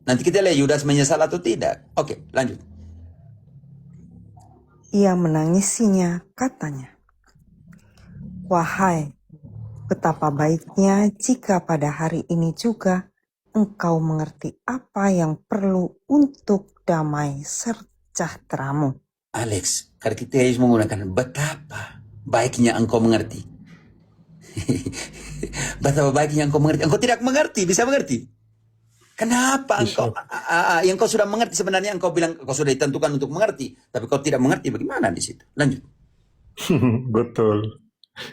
Nanti kita lihat Yudas menyesal atau tidak. Oke, lanjut. Ia menangisinya, katanya, "Wahai, betapa baiknya jika pada hari ini juga engkau mengerti apa yang perlu untuk damai sejahteramu." Alex, kalau kita harus menggunakan betapa baiknya engkau mengerti. Betapa baiknya engkau mengerti. Engkau tidak mengerti, bisa mengerti. Kenapa engkau, yang kau sudah mengerti sebenarnya engkau bilang kau sudah ditentukan untuk mengerti, tapi kau tidak mengerti, bagaimana di situ? Lanjut. Betul.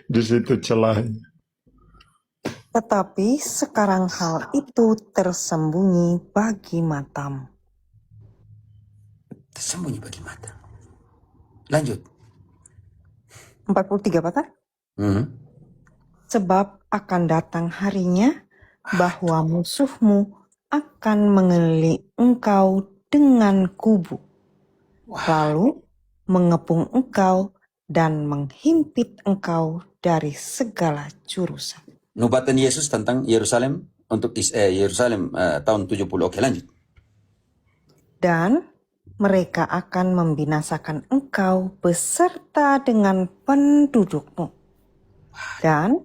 Di situ celahnya. Tetapi sekarang hal itu tersembunyi bagi matamu. Tersembunyi bagi mata. Lanjut. 43, Pak. Sebab akan datang harinya bahwa musuhmu akan mengelilingi engkau dengan kubu, lalu mengepung engkau dan menghimpit engkau dari segala jurusan. Nubatan Yesus tentang Yerusalem untuk Yerusalem tahun 70. Oke, lanjut. Dan mereka akan membinasakan engkau beserta dengan pendudukmu. Dan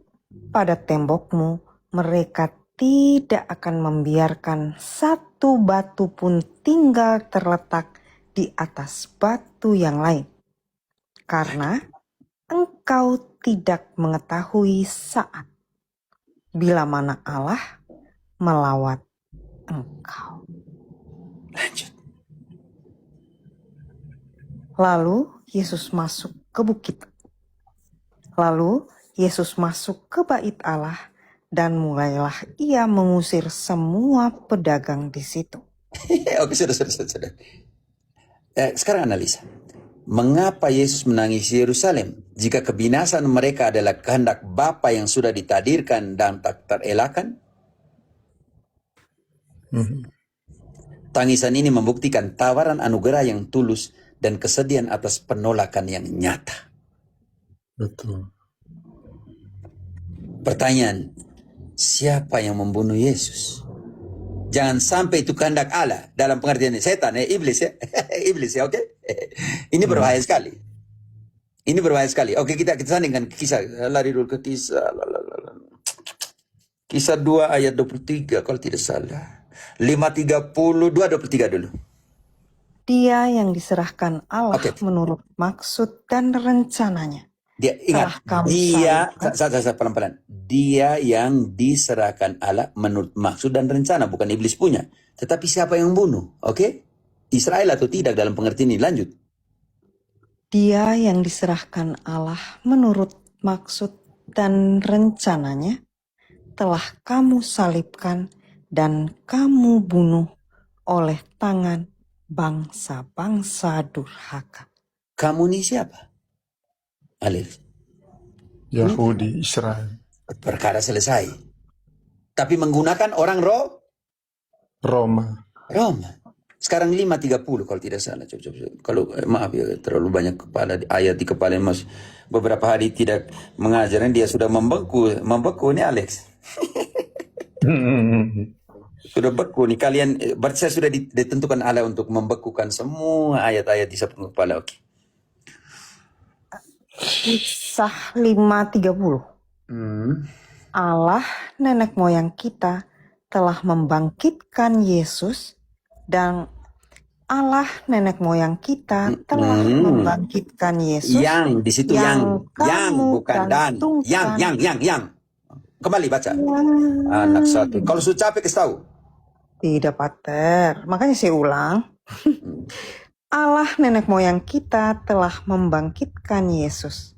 pada tembokmu mereka tidak akan membiarkan satu batu pun tinggal terletak di atas batu yang lain. Karena engkau tidak mengetahui saat bila mana Allah melawat engkau. Lanjut. Lalu Yesus masuk ke bukit. Lalu Yesus masuk ke bait Allah dan mulailah ia mengusir semua pedagang di situ. Oke, sudah. Sekarang analisa. Mengapa Yesus menangisi Yerusalem? Jika kebinasaan mereka adalah kehendak Bapa yang sudah ditadirkan dan tak terelakkan? Tangisan ini membuktikan tawaran anugerah yang tulus dan kesedihan atas penolakan yang nyata. Betul. Pertanyaan, siapa yang membunuh Yesus? Jangan sampai itu kehendak Allah dalam pengertian setan, iblis ya. Iblis ya, oke? Ini berbahaya sekali. Ini berbahaya sekali. Oke, kita sandingkan kisah. Lari dulu ke kisah. Kisah 2 ayat 23 kalau tidak salah. 5:32, 23 dulu. Dia yang diserahkan Allah menurut maksud dan rencananya. Dia ingat, dia pelan-pelan. Dia yang diserahkan Allah menurut maksud dan rencana, bukan iblis punya. Tetapi siapa yang bunuh? Oke? Israel atau tidak dalam pengertian ini? Lanjut. Dia yang diserahkan Allah menurut maksud dan rencananya telah kamu salibkan dan kamu bunuh oleh tangan bangsa-bangsa durhaka. Kamu ini siapa? Alif. Yahudi, Israel. Perkara selesai. Tapi menggunakan orang Roma. Sekarang 5:30 kalau tidak salah. Coba. Kalau maaf ya, terlalu banyak kepala ayat di kepala Mas. Beberapa hari tidak mengajar, dia sudah membeku nih Alex. Sudah beku nih kalian. Berarti saya sudah ditentukan Allah untuk membekukan semua ayat-ayat di sepuluh kepala. Oke. Kisah 5:30. Allah nenek moyang kita telah membangkitkan Yesus, dan Allah nenek moyang kita telah membangkitkan Yesus. Yang di situ yang bukan dan yang. Kembali baca. Anak satu. Kalau sudah capek kasih tahu. Tidak, Pater. Makanya saya ulang. Allah nenek moyang kita telah membangkitkan Yesus,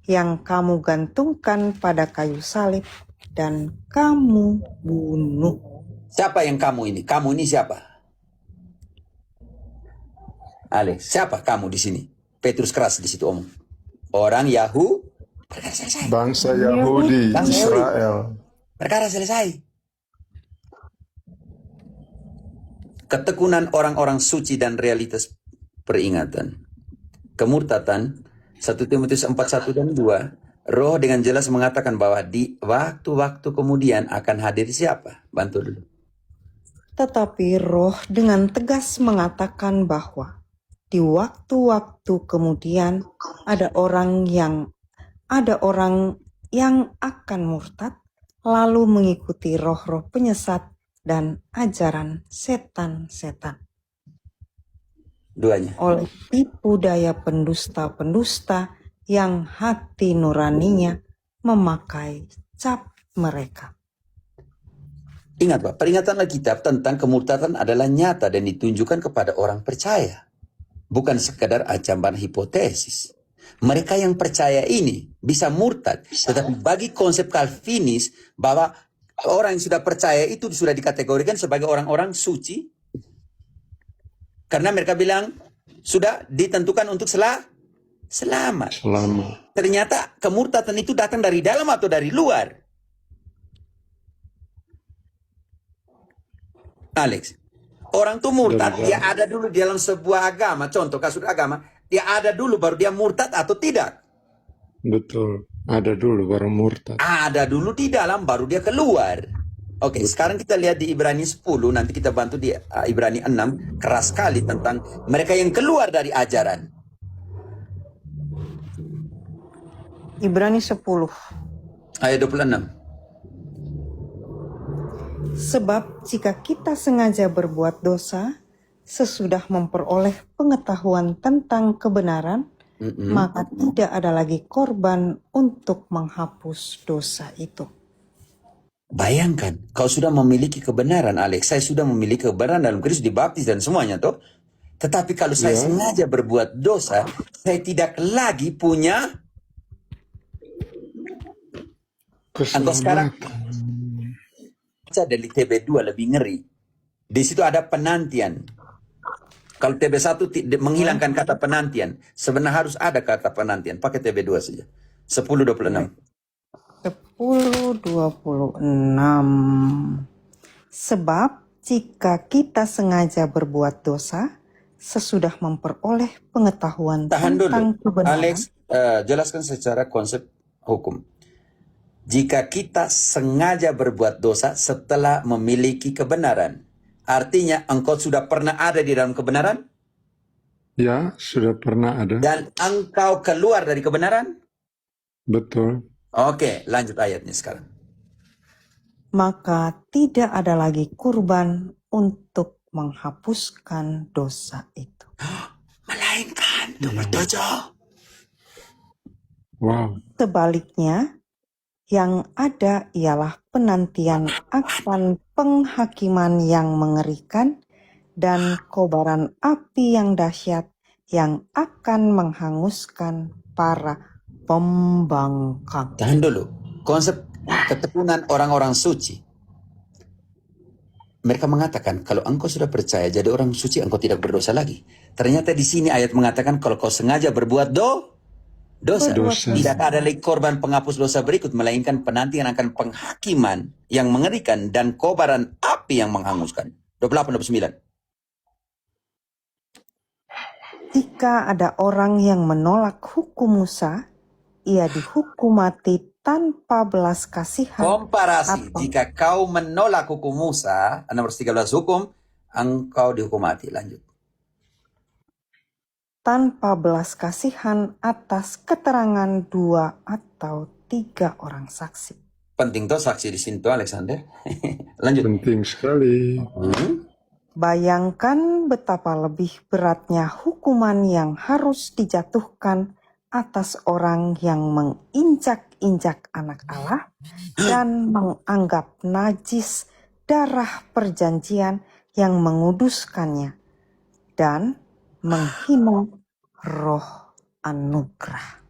yang kamu gantungkan pada kayu salib dan kamu bunuh. Siapa yang kamu ini? Kamu ini siapa? Alex, siapa kamu di sini? Petrus keras di situ omong. Orang Yahudi. Bangsa Yahudi, Israel. Perkara selesai. Ketekunan orang-orang suci dan realitas peringatan. Kemurtatan 1 Timotius 4:1 dan 2. Roh dengan jelas mengatakan bahwa di waktu-waktu kemudian akan hadir siapa? Bantu dulu. Tetapi Roh dengan tegas mengatakan bahwa di waktu-waktu kemudian ada orang yang akan murtad, lalu mengikuti roh-roh penyesat dan ajaran setan-setan. Duanya. Oleh tipu daya pendusta-pendusta yang hati nuraninya memakai cap mereka. Ingat Pak, peringatan Alkitab tentang kemurtadan adalah nyata dan ditunjukkan kepada orang percaya. Bukan sekadar ancaman hipotesis. Mereka yang percaya ini bisa murtad. Tetapi bagi konsep Calvinis bahwa orang yang sudah percaya itu sudah dikategorikan sebagai orang-orang suci. Karena mereka bilang sudah ditentukan untuk selamat. Ternyata kemurtadan itu datang dari dalam atau dari luar. Alex, orang tuh murtad, dia ada dulu di dalam sebuah agama, contoh kasus agama, dia ada dulu baru dia murtad atau tidak? Betul, ada dulu baru murtad. Ada dulu di dalam baru dia keluar. Oke, sekarang kita lihat di Ibrani 10, nanti kita bantu di Ibrani 6, keras sekali tentang mereka yang keluar dari ajaran. Ibrani 10 Ayat 26. Sebab jika kita sengaja berbuat dosa, sesudah memperoleh pengetahuan tentang kebenaran, maka tidak ada lagi korban untuk menghapus dosa itu. Bayangkan, kau sudah memiliki kebenaran, Alex. Saya sudah memiliki kebenaran dalam Kristus, dibaptis dan semuanya, toh. Tetapi kalau saya sengaja berbuat dosa, saya tidak lagi punya. Atau sekarang dari TB2 lebih ngeri. Di situ ada penantian. Kalau TB1 menghilangkan kata penantian, sebenarnya harus ada kata penantian. Pakai TB2 saja. 10:26. 10:26. Sebab jika kita sengaja berbuat dosa, sesudah memperoleh pengetahuan Tahan tentang dulu. kebenaran. Alex, jelaskan secara konsep hukum. Jika kita sengaja berbuat dosa setelah memiliki kebenaran, artinya engkau sudah pernah ada di dalam kebenaran? Ya, sudah pernah ada. Dan engkau keluar dari kebenaran? Betul. Oke, lanjut ayatnya sekarang. Maka tidak ada lagi kurban untuk menghapuskan dosa itu. Melainkan nomor 7. Wow. Sebaliknya, yang ada ialah penantian akan penghakiman yang mengerikan dan kobaran api yang dahsyat yang akan menghanguskan para pembangkang. Tahan dulu. Konsep ketekunan orang-orang suci. Mereka mengatakan kalau engkau sudah percaya jadi orang suci, engkau tidak berdosa lagi. Ternyata di sini ayat mengatakan kalau kau sengaja berbuat dosa. Tidak ada lagi korban penghapus dosa berikut, melainkan penantian akan penghakiman yang mengerikan dan kobaran api yang menghanguskan. 28-29. Jika ada orang yang menolak hukum Musa, ia dihukum mati tanpa belas kasihan. Komparasi, jika kau menolak hukum Musa, nomor 13 hukum, engkau dihukum mati. Lanjut. Tanpa belas kasihan atas keterangan 2 atau 3 orang saksi. Penting tuh saksi di sini tuh, Alexander. Lanjut. Penting sekali. Bayangkan betapa lebih beratnya hukuman yang harus dijatuhkan atas orang yang menginjak-injak anak Allah dan menganggap najis darah perjanjian yang menguduskannya dan menghina roh anugerah.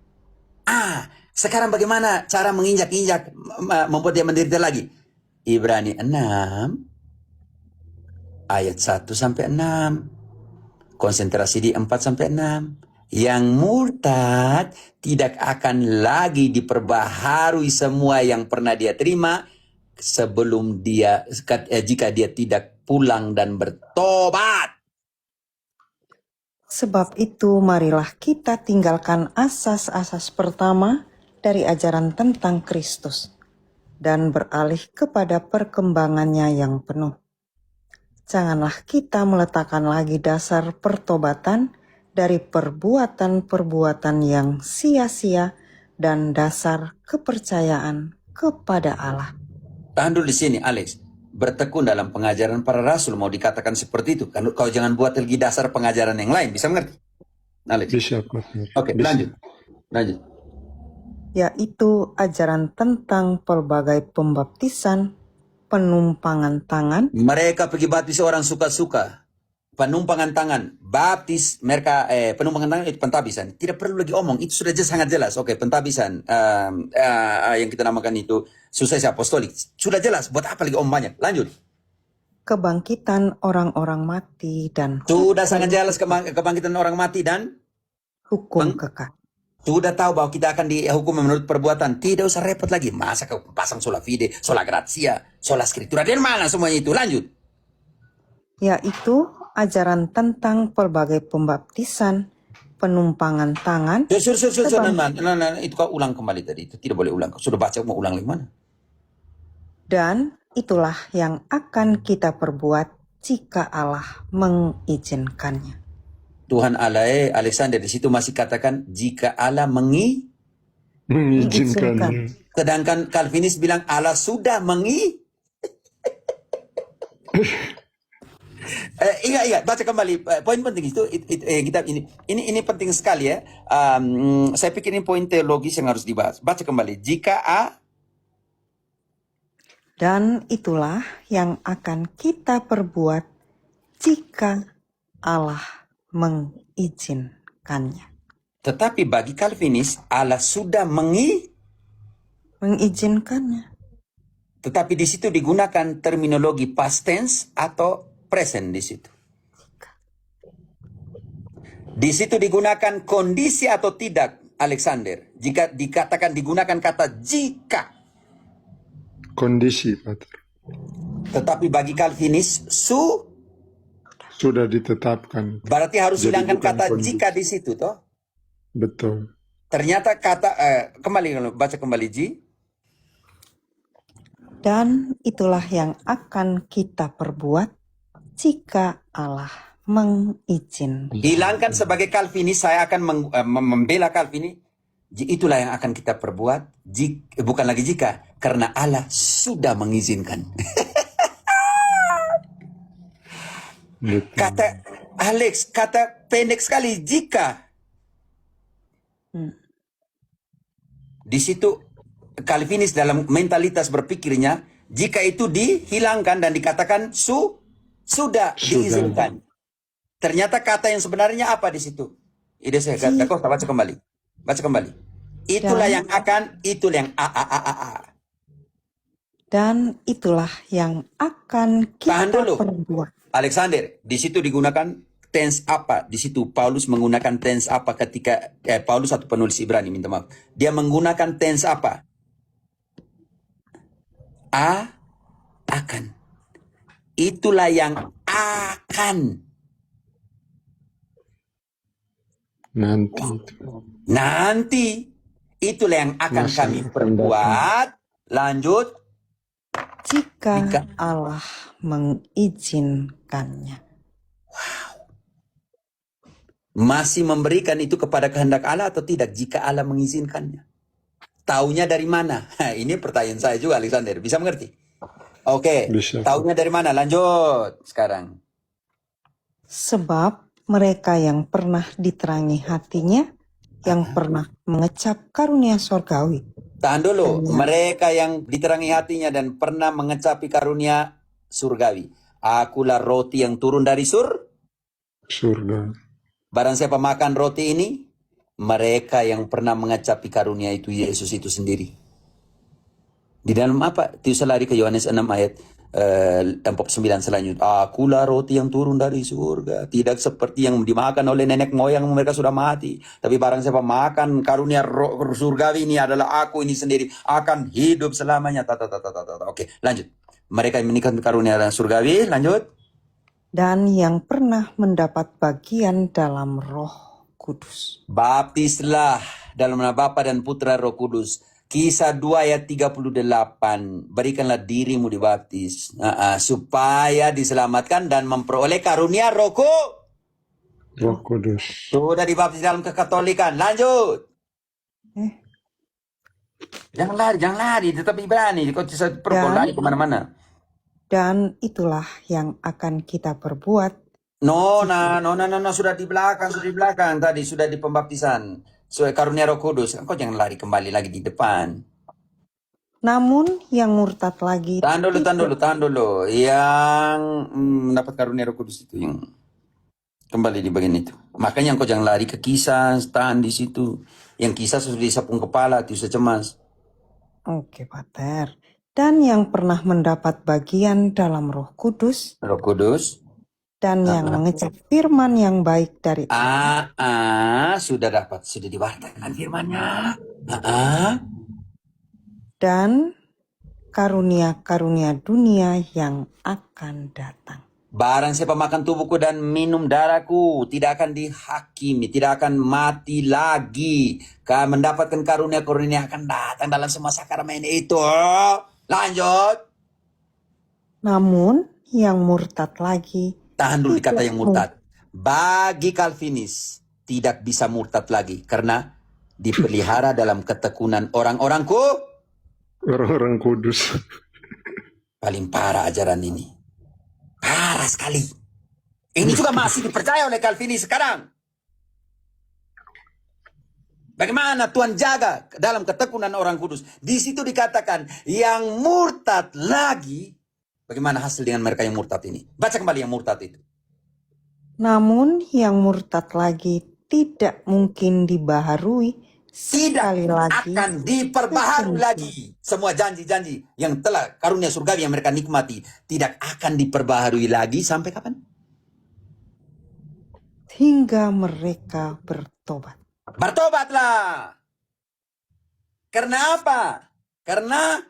Sekarang bagaimana cara menginjak-injak, membuat dia menderita lagi? Ibrani 6 ayat 1-6. Konsentrasi di 4-6. Yang murtad tidak akan lagi diperbaharui semua yang pernah dia terima sebelum jika dia tidak pulang dan bertobat. Sebab itu marilah kita tinggalkan asas-asas pertama dari ajaran tentang Kristus dan beralih kepada perkembangannya yang penuh. janganlah kita meletakkan lagi dasar pertobatan dari perbuatan-perbuatan yang sia-sia dan dasar kepercayaan kepada Allah. Tahan dulu di sini, Alex. Bertekun dalam pengajaran para rasul mau dikatakan seperti itu. Kan kau jangan buat lagi dasar pengajaran yang lain. Bisa mengerti, Alex? Bisa, partner. Oke, Bisa. lanjut. Yaitu ajaran tentang pelbagai pembaptisan, penumpangan tangan, Mereka pergi baptis orang suka-suka. Penumpangan tangan, baptis mereka penumpangan tangan itu pentabisan. Tidak perlu lagi omong, itu sudah sangat jelas. Oke, pentabisan yang kita namakan itu suksesi apostolik. Sudah jelas, buat apa lagi om banyak? Lanjut. kebangkitan orang-orang mati, dan Sudah sangat jelas kebangkitan orang mati dan hukum kekal. sudah tahu bahwa kita akan dihukum menurut perbuatan. Tidak usah repot lagi. Masa kau pasang sola fide, sola gratia, sola scriptura. Dari mana semuanya itu? Lanjut. Yaitu ajaran tentang pelbagai pembaptisan, penumpangan tangan, Nah, itu kau ulang kembali tadi. Itu tidak boleh ulang. Kau sudah baca, mau ulang lagi mana? dan itulah yang akan kita perbuat jika Allah mengizinkannya. Tuhan Allah, Alexander di situ masih katakan jika Allah Mengizinkannya. sedangkan Calvinis bilang Allah sudah ingat, baca kembali poin penting itu, kita ini penting sekali ya. Saya pikir ini poin teologis yang harus dibahas. Baca kembali. Dan itulah yang akan kita perbuat jika Allah mengizinkannya. Tetapi bagi Calvinis Allah sudah Mengizinkannya. tetapi di situ digunakan terminologi past tense atau present di situ. Di situ digunakan kondisi atau tidak, Alexander. Jika dikatakan digunakan kata jika. Kondisi, partner. Tetapi bagi Calvinis Sudah ditetapkan. berarti harus Jadi hilangkan bukan kata kondisi. jika di situ toh. Betul. Ternyata kata kembali baca kembali Ji. Dan itulah yang akan kita perbuat jika Allah mengizinkan. Hilangkan sebagai Calvinis, saya akan membela Calvinis. Itulah yang akan kita perbuat, bukan lagi jika, karena Allah sudah mengizinkan. Betul. Kata Alex, kata pendek sekali jika. Di situ Calvinis dalam mentalitas berpikirnya, jika itu dihilangkan dan dikatakan sudah diizinkan. Ternyata kata yang sebenarnya apa di situ? Ide saya kau baca kembali. Baca kembali. Itulah yang akan, itulah yang Dan itulah yang akan kita Tahan dulu. perbuat. Alexander, di situ digunakan tense apa? Di situ Paulus menggunakan tense apa ketika Paulus atau penulis Ibrani, minta maaf. Dia menggunakan tense apa? Akan. Itulah yang akan. Nanti itulah yang akan kami perbuat. Lanjut. Jika Allah mengizinkannya. Masih memberikan itu kepada kehendak Allah atau tidak jika Allah mengizinkannya? Taunya dari mana? Ini pertanyaan saya juga, Alexander. Bisa mengerti? Oke. Bisa. Taunya dari mana? Lanjut sekarang. Sebab mereka yang pernah diterangi hatinya, yang pernah mengecap karunia sorgawi. Tahan dulu. Mereka yang diterangi hatinya dan pernah mengecapi karunia surgawi. Akulah roti yang turun dari surga. Barang siapa makan roti ini, mereka yang pernah mengecapi karunia itu Yesus itu sendiri. Di dalam apa? Tiusa lari ke Yohanes 6 ayat 49 selanjutnya. Akulah roti yang turun dari surga. Tidak seperti yang dimakan oleh nenek moyang mereka sudah mati. Tapi barang siapa makan karunia surgawi ini adalah aku ini sendiri. Akan hidup selamanya. Oke, lanjut. Mereka yang menikah karunia surgawi. Lanjut. Dan yang pernah mendapat bagian dalam Roh Kudus. Baptislah dalam nama Bapa dan Putra Roh Kudus. Kisah 2 ayat 38. Berikanlah dirimu dibaptis supaya diselamatkan dan memperoleh karunia Roh Kudus. Sudah dibaptis dalam kekatolikan. Lanjut. Jangan lari, tetapi berani. Kau perlu lari kemana-mana. Dan itulah yang akan kita perbuat. No, sudah di belakang tadi, sudah di pembaptisan. Karunia Roh Kudus. Kau jangan lari kembali lagi di depan. Namun yang murtad lagi Tahan dulu. Yang mendapat karunia Roh Kudus itu yang kembali di bagian itu. Makanya kau jangan lari ke Kisah, tahan di situ. Yang Kisah sudah disapung kepala, itu cemas. Oke, Pater. Dan yang pernah mendapat bagian dalam Roh Kudus dan yang mengecap firman yang baik dari Allah. Sudah diwartakan firmannya. Dan karunia-karunia dunia yang akan datang. Barang siapa makan tubuhku dan minum darahku tidak akan dihakimi, tidak akan mati lagi. Mendapatkan karunia-karunia akan datang dalam semua sakramen itu. Lanjut. Namun yang murtad lagi. Tahan dulu di kata yang murtad. Bagi Calvinis tidak bisa murtad lagi karena dipelihara dalam ketekunan orang-orang kudus. Paling parah ajaran ini. Parah sekali. Ini juga masih dipercaya oleh Calvinis sekarang. Bagaimana Tuhan jaga dalam ketekunan orang kudus. Di situ dikatakan yang murtad lagi. Bagaimana hasil dengan mereka yang murtad ini? Baca kembali yang murtad itu. Namun yang murtad lagi tidak mungkin dibaharui sekali lagi. Akan diperbaharui lagi. Semua janji-janji yang telah karunia surgawi yang mereka nikmati tidak akan diperbaharui lagi sampai kapan? Hingga mereka bertobat. Bertobatlah. Karena apa? Karena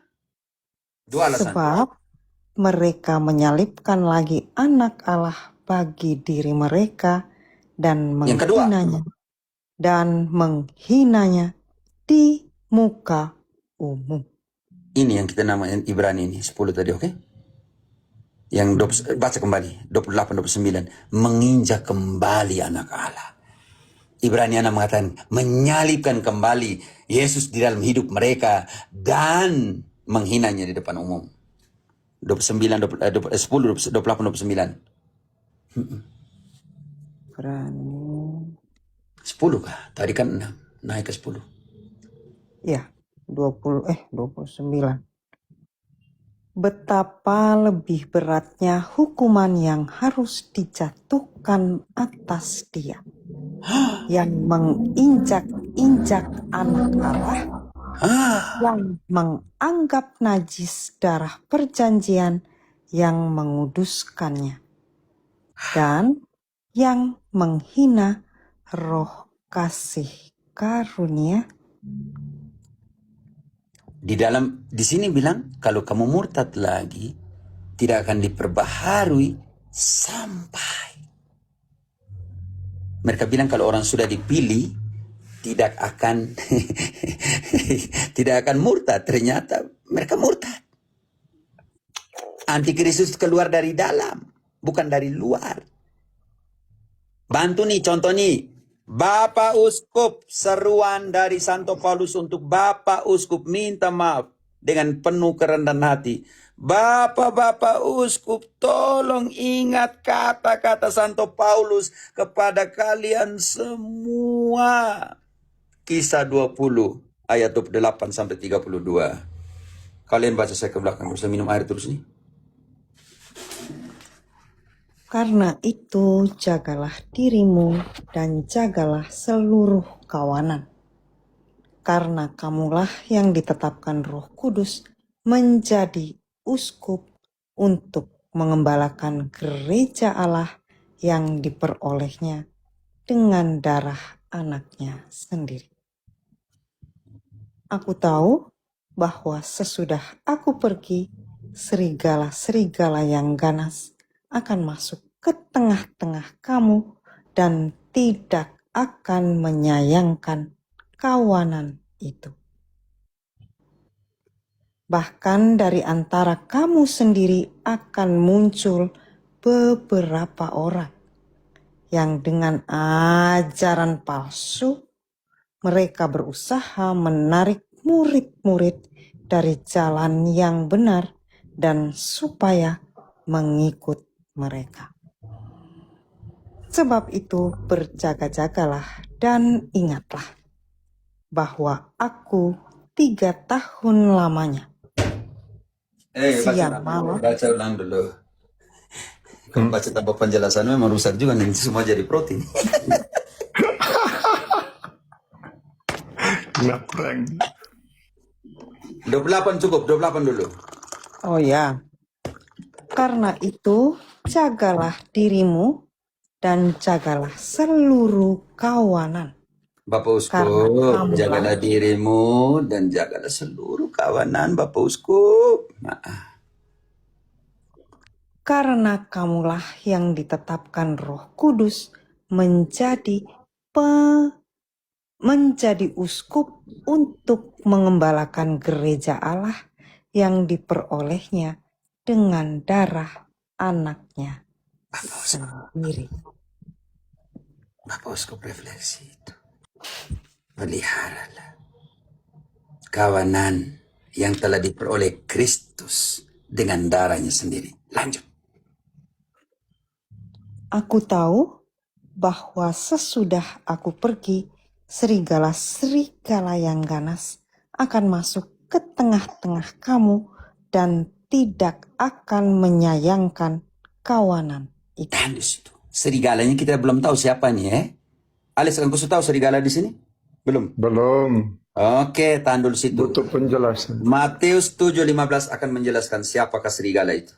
dua alasan. Sebab mereka menyalibkan lagi anak Allah bagi diri mereka dan menghinanya di muka umum. Ini yang kita namakan Ibrani ini 10 tadi, oke? Yang baca kembali 28-29 menginjak kembali anak Allah. Ibrani anak mengatakan menyalibkan kembali Yesus di dalam hidup mereka dan menghinanya di depan umum. 10, 28, 29. Ibrani 10 kah? Tadi kan 6, naik ke 10. Ya, 29. Betapa lebih beratnya hukuman yang harus dijatuhkan atas dia yang menginjak-injak anak Allah, yang menganggap najis darah perjanjian yang menguduskannya, dan yang menghina roh kasih karunia. Di sini bilang kalau kamu murtad lagi tidak akan diperbaharui sampai. Mereka bilang kalau orang sudah dipilih tidak akan tidak akan murtad. Ternyata mereka murtad. Antikristus keluar dari dalam, bukan dari luar. Bantu nih, contoh nih. Bapak Uskup, seruan dari Santo Paulus untuk Bapak Uskup, minta maaf dengan penuh kerendahan hati. Bapak-bapak Uskup, tolong ingat kata-kata Santo Paulus kepada kalian semua. Kisah 20 ayat 28-32. Kalian baca saya ke belakang, bisa minum air terus nih. Karena itu jagalah dirimu dan jagalah seluruh kawanan. Karena kamulah yang ditetapkan Roh Kudus menjadi uskup untuk mengembalakan gereja Allah yang diperolehnya dengan darah anaknya sendiri. Aku tahu bahwa sesudah aku pergi, serigala-serigala yang ganas akan masuk ke tengah-tengah kamu dan tidak akan menyayangkan kawanan itu. Bahkan dari antara kamu sendiri akan muncul beberapa orang yang dengan ajaran palsu mereka berusaha menarik murid-murid dari jalan yang benar dan supaya mengikut mereka. Sebab itu berjaga-jagalah dan ingatlah bahwa aku 3 tahun lamanya siang malam baca ulang dulu. Kalau baca tanpa penjelasan memang rusak juga nih, semua jadi protein. Kena prank. 28 cukup, 28 dulu. Oh ya, karena itu jagalah dirimu dan jagalah seluruh kawanan. Bapak Karena Uskup, kamulah- jagalah dirimu dan jagalah seluruh kawanan Bapak Uskup. Karena kamulah yang ditetapkan Roh Kudus menjadi uskup untuk mengembalakan gereja Allah yang diperolehnya dengan darah anaknya sendiri. Bapak Uskup refleksi itu. Peliharalah kawanan yang telah diperoleh Kristus dengan darahnya sendiri. Lanjut. Aku tahu bahwa sesudah aku pergi, serigala-serigala yang ganas akan masuk ke tengah-tengah kamu dan tidak akan menyayangkan kawanan itu. Tahan di situ. Serigalanya kita belum tahu siapa nih ya. Alex, kan kau tahu serigala di sini? Belum. Belum. Oke, tahan dulu situ. Butuh penjelasan. Matius 7:15 akan menjelaskan siapakah serigala itu.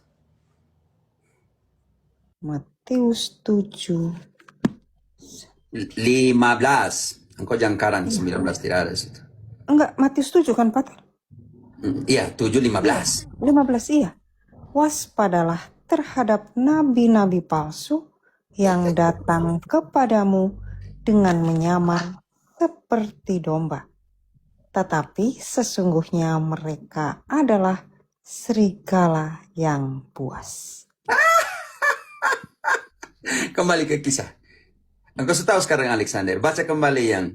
Matius 7:15. Engkau jangan karang 19 tidak ada situ. Enggak, Matius 7 kan, Pak? Iya, 7:15. 15 iya. Waspadalah terhadap nabi-nabi palsu yang datang kepadamu dengan menyamar seperti domba. Tetapi sesungguhnya mereka adalah serigala yang buas. Kembali ke kisah. Engkau sudah tahu sekarang Alexander. Baca kembali yang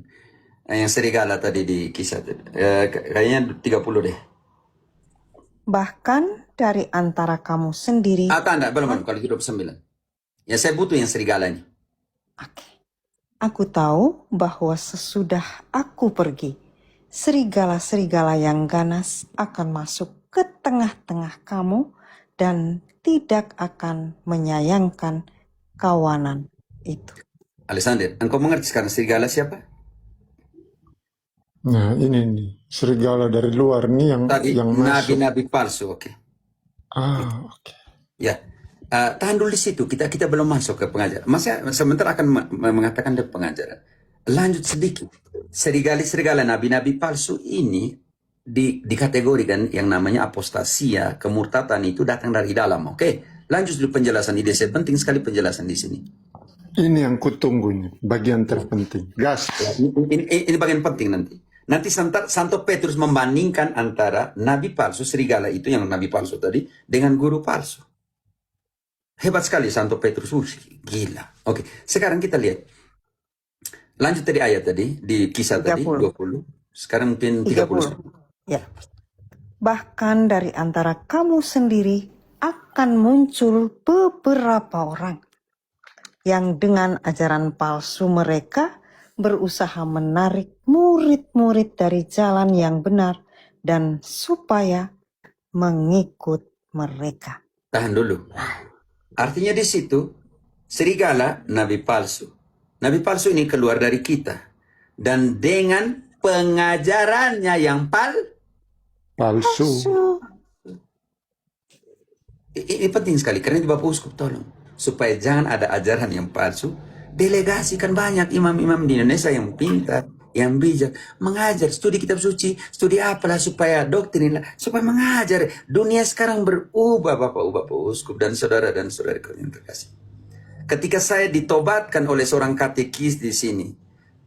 serigala tadi di kisah. Kayaknya 30 deh. Bahkan dari antara kamu sendiri. Tanda, belum. Kalau 29. Ya saya butuh yang serigala ini. Oke. Aku tahu bahwa sesudah aku pergi, serigala-serigala yang ganas akan masuk ke tengah-tengah kamu dan tidak akan menyayangkan kawanan itu. Alexander, engkau mengerti sekarang serigala siapa? Nah, ini nih. Serigala dari luar nih Tadi yang masuk. nabi-nabi palsu, oke. Oke. Ya, tahan dulu di situ. Kita belum masuk ke pengajaran. Masa sebentar akan mengatakan dari pengajaran. Lanjut sedikit. Serigala nabi-nabi palsu ini dikategorikan yang namanya apostasia, kemurtatan itu datang dari dalam. Oke, lanjut dulu penjelasan ide. Saya penting sekali penjelasan di sini. Ini yang kutunggu nih, bagian terpenting. Gas. Ini bagian penting nanti. Nanti Santo Petrus membandingkan antara nabi palsu, serigala itu yang nabi palsu tadi, dengan guru palsu. Hebat sekali Santo Petrus, gila. Oke, sekarang kita lihat. Lanjut tadi ayat tadi, di kisah 30. tadi, 20. Sekarang mungkin 30. Ya. Bahkan dari antara kamu sendiri akan muncul beberapa orang yang dengan ajaran palsu mereka berusaha menarik murid-murid dari jalan yang benar dan supaya mengikut mereka. Tahan dulu. Artinya di situ, serigala nabi palsu. Nabi palsu ini keluar dari kita. Dan dengan pengajarannya yang Palsu. Ini penting sekali, karena itu Bapak Uskup tolong. Supaya jangan ada ajaran yang palsu, delegasikan banyak imam-imam di Indonesia yang pintar, yang bijak, mengajar, studi kitab suci, studi apalah supaya doktrin lah, supaya mengajar. Dunia sekarang berubah Bapak Uskup dan saudara yang terkasih. Ketika saya ditobatkan oleh seorang katekis di sini,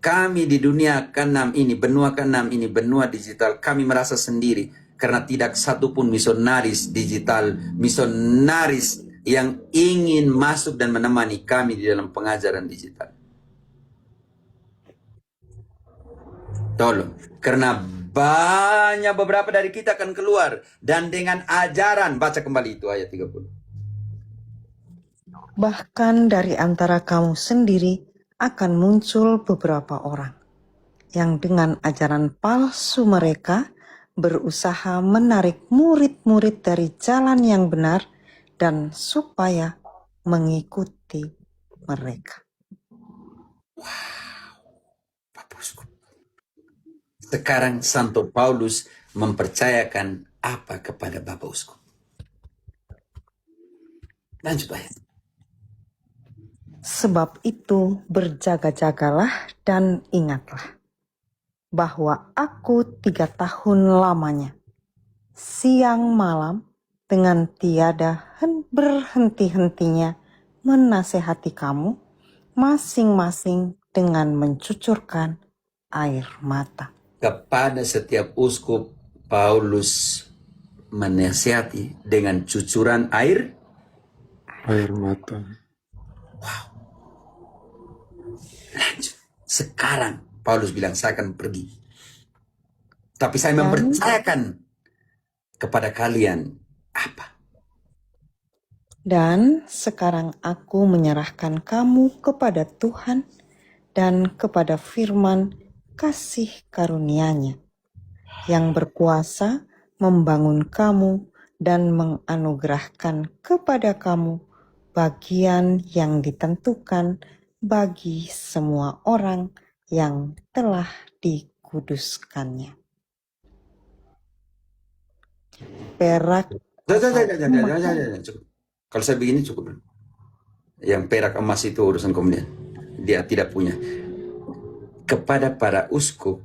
kami di dunia ke-6 ini, benua ke-6 ini, benua digital, kami merasa sendiri. Karena tidak satupun misionaris digital, misionaris yang ingin masuk dan menemani kami di dalam pengajaran digital. Tolong, karena banyak beberapa dari kita akan keluar dan dengan ajaran, baca kembali itu ayat 30. Bahkan dari antara kamu sendiri akan muncul beberapa orang yang dengan ajaran palsu mereka berusaha menarik murid-murid dari jalan yang benar dan supaya mengikuti mereka. Bapak Uskup. Sekarang Santo Paulus mempercayakan apa kepada Bapak Uskup? Lanjut ayat. Sebab itu berjaga-jagalah dan ingatlah bahwa aku 3 tahun lamanya, siang malam dengan tiada berhenti-hentinya menasehati kamu, masing-masing dengan mencucurkan air mata. Kepada setiap uskup, Paulus menasihati dengan cucuran air. Air mata. Lanjut. Sekarang Paulus bilang, saya akan pergi. Tapi saya Dan- mempercayakan kepada kalian apa? Dan sekarang aku menyerahkan kamu kepada Tuhan dan kepada firman kasih karunia-Nya yang berkuasa membangun kamu dan menganugerahkan kepada kamu bagian yang ditentukan bagi semua orang yang telah dikuduskannya. Perak Jangan, cukup. Kalau saya begini cukup. Yang perak emas itu urusan kemudian. Dia tidak punya. Kepada para uskup,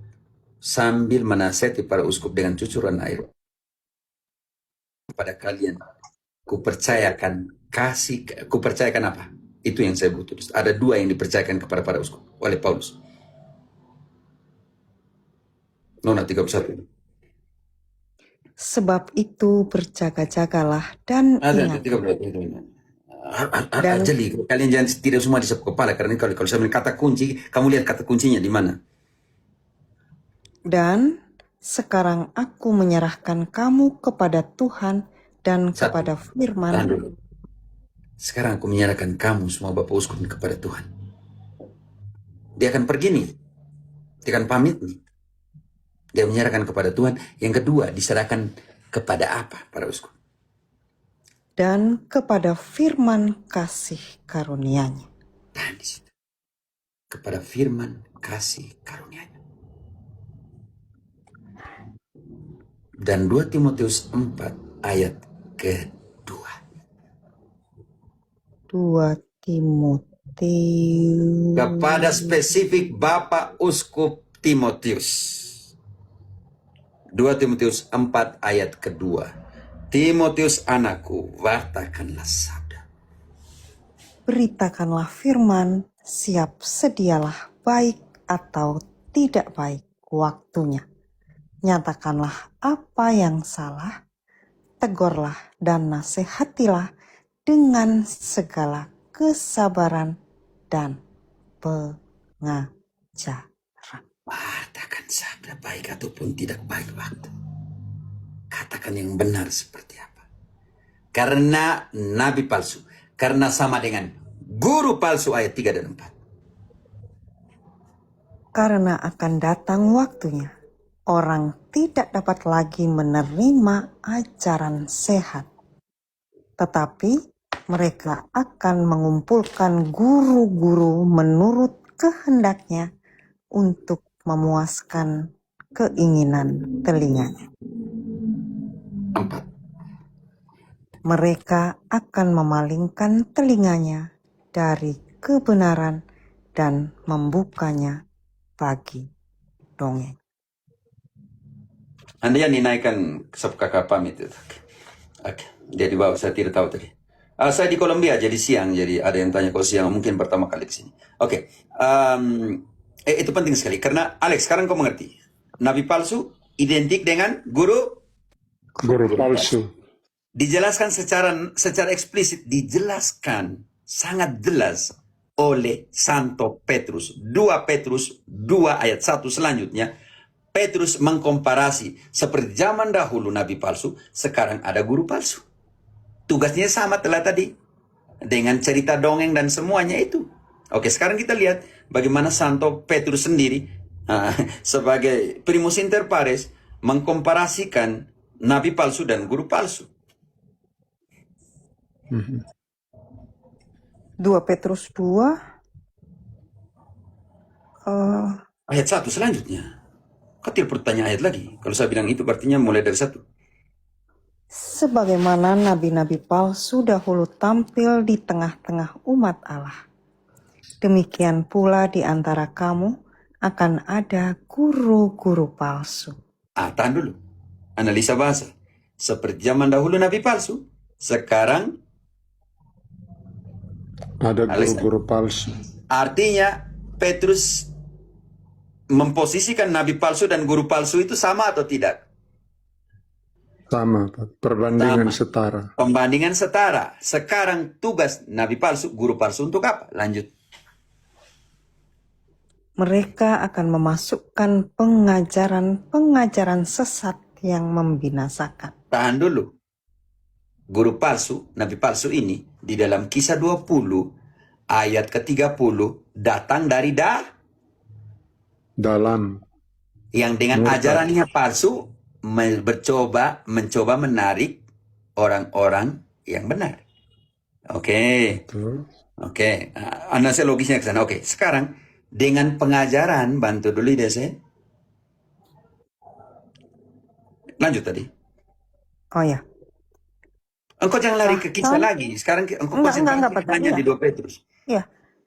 sambil menasihati para uskup dengan cucuran air. Kepada kalian, kupercayakan apa? Itu yang saya butuh. Ada 2 yang dipercayakan kepada para uskup oleh Paulus. Nona 31. Sebab itu berjaga-jagalah dan ingat. Jadi kalian jangan tidak semua di sapu kepala, karena kalau saya bilang kata kunci, kamu lihat kata kuncinya di mana. Dan sekarang aku menyerahkan kamu kepada Tuhan dan Satu. kepada Tahan firman. dulu. Sekarang aku menyerahkan kamu semua Bapak Uskup kepada Tuhan. Dia akan pergi nih. Dia akan pamit nih. Dia menyerahkan kepada Tuhan. Yang kedua, diserahkan kepada apa para uskup? Dan kepada firman kasih karunia-Nya. Tahan di situ. Kepada firman kasih karunia-Nya. Dan 2 Timotius 4 ayat kedua. 2 Timotius. Kepada spesifik Bapak Uskup Timotius. 2 Timotius 4 ayat kedua. Timotius anakku, wartakanlah sabda. Beritakanlah firman, siap sedialah baik atau tidak baik waktunya. Nyatakanlah apa yang salah, tegurlah dan nasihatilah dengan segala kesabaran dan pengajaran. Wartakan sabda baik ataupun tidak baik waktu. Katakan yang benar seperti apa. Karena nabi palsu. Karena sama dengan guru palsu ayat 3 dan 4. Karena akan datang waktunya, orang tidak dapat lagi menerima ajaran sehat. Tetapi mereka akan mengumpulkan guru-guru menurut kehendaknya untuk memuaskan keinginan telinganya. 4. Mereka akan memalingkan telinganya dari kebenaran dan membukanya bagi dongeng. Anda yang dinaikkan sapu kakak pamit itu. Oke. Dia di bawah, saya tidak tahu tadi. Saya di Kolombia, jadi siang. Jadi ada yang tanya kalau siang, mungkin pertama kali ke sini. Oke. Itu penting sekali. Karena, Alex, sekarang kau mengerti. Nabi palsu identik dengan guru Guru palsu. Dijelaskan secara eksplisit, dijelaskan sangat jelas oleh Santo Petrus. 2 Petrus 2 ayat 1 selanjutnya, Petrus mengkomparasi seperti zaman dahulu nabi palsu, sekarang ada guru palsu. Tugasnya sama telah tadi, dengan cerita dongeng dan semuanya itu. Oke, sekarang kita lihat bagaimana Santo Petrus sendiri sebagai primus inter pares mengkomparasikan nabi palsu dan guru palsu. 2 Petrus 2 Ayat 1 selanjutnya. Kau tidak perlu tanya ayat lagi. Kalau saya bilang itu artinya mulai dari 1. sebagaimana nabi-nabi palsu dahulu tampil di tengah-tengah umat Allah. Demikian pula di antara kamu akan ada guru-guru palsu. Tahan dulu. Analisa bahasa. Seperti zaman dahulu nabi palsu, sekarang Ada guru-guru palsu. artinya Petrus memposisikan nabi palsu dan guru palsu itu sama atau tidak? Sama, Pak. Perbandingan Sama. setara. Pembandingan setara. Sekarang tugas nabi palsu, guru palsu untuk apa? Lanjut. Mereka akan memasukkan pengajaran-pengajaran sesat yang membinasakan. Tahan dulu. Guru palsu, nabi palsu ini di dalam Kisah 20 ayat ke-30 datang dari Dalam. yang dengan Murtad. ajarannya palsu mencoba menarik orang-orang yang benar. Oke. Betul. Oke. Analisis logisnya ke sana. Oke. Sekarang dengan pengajaran, bantu dulu deh saya. Lanjut tadi. Oh ya, Engkau jangan lari ke kisah lagi. Sekarang engkau konsentrasi Pak. hanya di 2 Petrus. ya.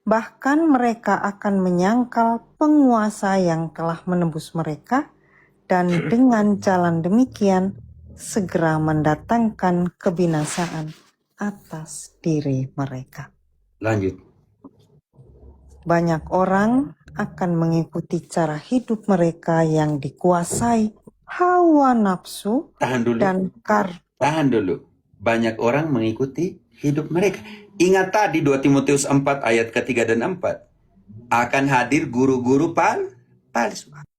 Bahkan mereka akan menyangkal penguasa yang telah menembus mereka dan dengan jalan demikian segera mendatangkan kebinasaan atas diri mereka. Lanjut. Banyak orang akan mengikuti cara hidup mereka yang dikuasai hawa nafsu Tahan dulu. dan Tahan dulu. Banyak orang mengikuti hidup mereka. Ingat tadi 2 Timotius 4 ayat ke-3 dan 4. Akan hadir guru-guru palsu.